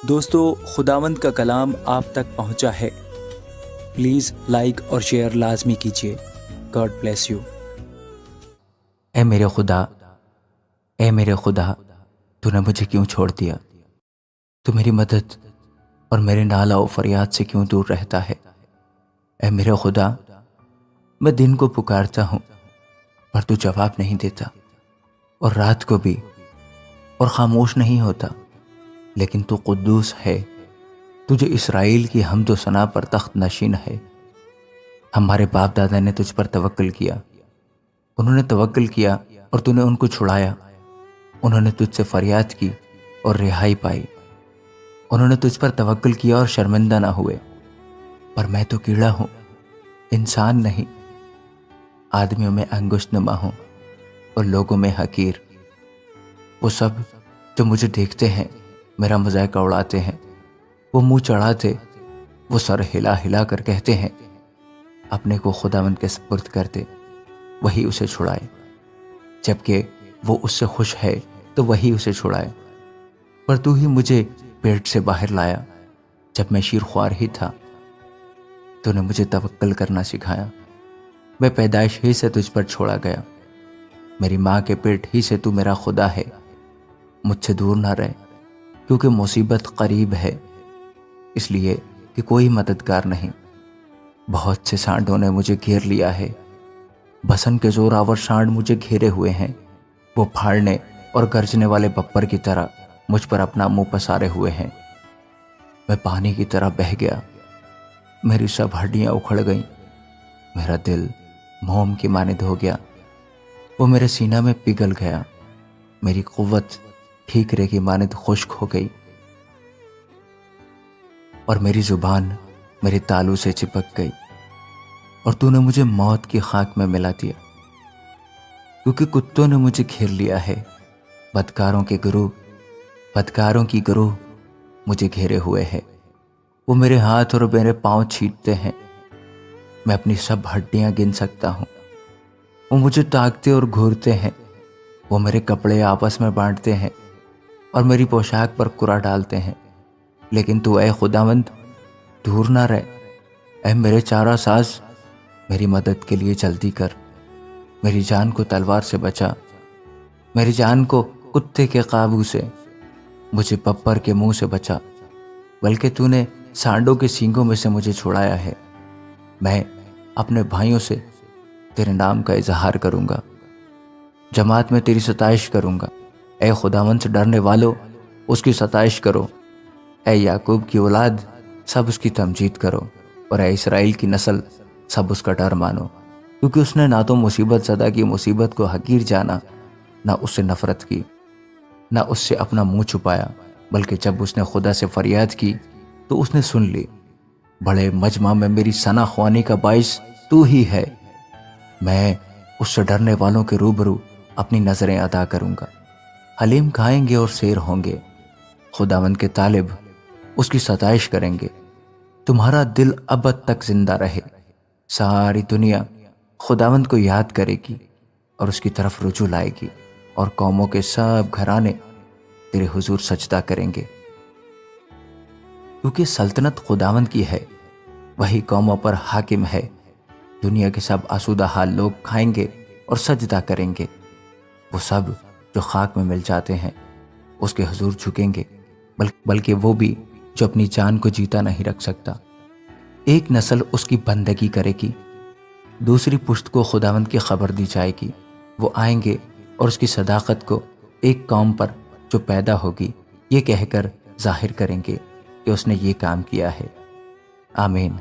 دوستو، خداوند کا کلام آپ تک پہنچا ہے۔ پلیز لائک اور شیئر لازمی کیجیے۔ God bless you. اے میرے خدا، اے میرے خدا، تو نے مجھے کیوں چھوڑ دیا؟ تو میری مدد اور میرے نالہ و فریاد سے کیوں دور رہتا ہے؟ اے میرے خدا، میں دن کو پکارتا ہوں پر تو جواب نہیں دیتا، اور رات کو بھی اور خاموش نہیں ہوتا۔ لیکن تو قدوس ہے، تو جو اسرائیل کی حمد و ثنا پر تخت نشین ہے۔ ہمارے باپ دادا نے تجھ پر توکل کیا، انہوں نے توکل کیا اور تو نے ان کو چھڑایا۔ انہوں نے تجھ سے فریاد کی اور رہائی پائی۔ انہوں نے تجھ پر توکل کیا اور شرمندہ نہ ہوئے۔ پر میں تو کیڑا ہوں، انسان نہیں، آدمیوں میں انگشت نما ہوں اور لوگوں میں حقیر۔ وہ سب جو مجھے دیکھتے ہیں میرا مذائقہ اڑاتے ہیں، وہ منہ چڑھاتے، وہ سر ہلا ہلا کر کہتے ہیں، اپنے کو خداوند کے سپرد کر دے، وہی اسے چھڑائے۔ جبکہ وہ اس سے خوش ہے تو وہی اسے چھڑائے۔ پر تو ہی مجھے پیٹ سے باہر لایا، جب میں شیر خوار ہی تھا۔ تو نے مجھے توکل کرنا سکھایا۔ میں پیدائش ہی سے تجھ پر چھوڑا گیا، میری ماں کے پیٹ ہی سے تو میرا خدا ہے۔ مجھ سے دور نہ رہ، کیونکہ مصیبت قریب ہے، اس لیے کہ کوئی مددگار نہیں۔ بہت سے سانڈوں نے مجھے گھیر لیا ہے، بھسن کے زور آور سانڈ مجھے گھیرے ہوئے ہیں۔ وہ پھاڑنے اور گرجنے والے بپر کی طرح مجھ پر اپنا منہ پسارے ہوئے ہیں۔ میں پانی کی طرح بہہ گیا، میری سب ہڈیاں اکھڑ گئیں۔ میرا دل موم کی مانند ہو گیا، وہ میرے سینہ میں پگھل گیا۔ میری قوت ٹھیکرے کی مانند خشک ہو گئی، اور میری زبان میرے تالو سے چپک گئی۔ اور تو نے مجھے موت کی خاک میں ملا دیا، کیونکہ کتوں نے مجھے گھیر لیا ہے۔ بدکاروں کی گروہ مجھے گھیرے ہوئے ہے، وہ میرے ہاتھ اور میرے پاؤں چھیٹتے ہیں۔ میں اپنی سب ہڈیاں گن سکتا ہوں، وہ مجھے تاکتے اور گھورتے ہیں۔ وہ میرے کپڑے آپس میں بانٹتے ہیں اور میری پوشاک پر کرا ڈالتے ہیں۔ لیکن تو اے خداوند دور نہ رہ، اے میرے چارہ ساز، میری مدد کے لیے جلدی کر۔ میری جان کو تلوار سے بچا، میری جان کو کتے کے قابو سے، مجھے بپر کے منہ سے بچا، بلکہ تو نے سانڈوں کے سینگوں میں سے مجھے چھڑایا ہے۔ میں اپنے بھائیوں سے تیرے نام کا اظہار کروں گا، جماعت میں تیری ستائش کروں گا۔ اے خداوند سے ڈرنے والو، اس کی ستائش کرو۔ اے یعقوب کی اولاد، سب اس کی تمجید کرو، اور اے اسرائیل کی نسل، سب اس کا ڈر مانو۔ کیونکہ اس نے نہ تو مصیبت زدہ کی مصیبت کو حقیر جانا، نہ اس سے نفرت کی، نہ اس سے اپنا منہ چھپایا، بلکہ جب اس نے خدا سے فریاد کی تو اس نے سن لی۔ بڑے مجمع میں میری ثنا خوانی کا باعث تو ہی ہے۔ میں اس سے ڈرنے والوں کے روبرو اپنی نظریں ادا کروں گا۔ حلیم کھائیں گے اور سیر ہوں گے، خداوند کے طالب اس کی ستائش کریں گے۔ تمہارا دل ابد تک زندہ رہے۔ ساری دنیا خداوند کو یاد کرے گی اور اس کی طرف رجوع لائے گی، اور قوموں کے سب گھرانے تیرے حضور سجدہ کریں گے۔ کیونکہ سلطنت خداوند کی ہے، وہی قوموں پر حاکم ہے۔ دنیا کے سب آسودہ حال لوگ کھائیں گے اور سجدہ کریں گے۔ وہ سب جو خاک میں مل جاتے ہیں اس کے حضور جھکیں گے، بلکہ وہ بھی جو اپنی جان کو جیتا نہیں رکھ سکتا۔ ایک نسل اس کی بندگی کرے گی، دوسری پشت کو خداوند کی خبر دی جائے گی۔ وہ آئیں گے اور اس کی صداقت کو ایک قوم پر جو پیدا ہوگی یہ کہہ کر ظاہر کریں گے کہ اس نے یہ کام کیا ہے۔ آمین۔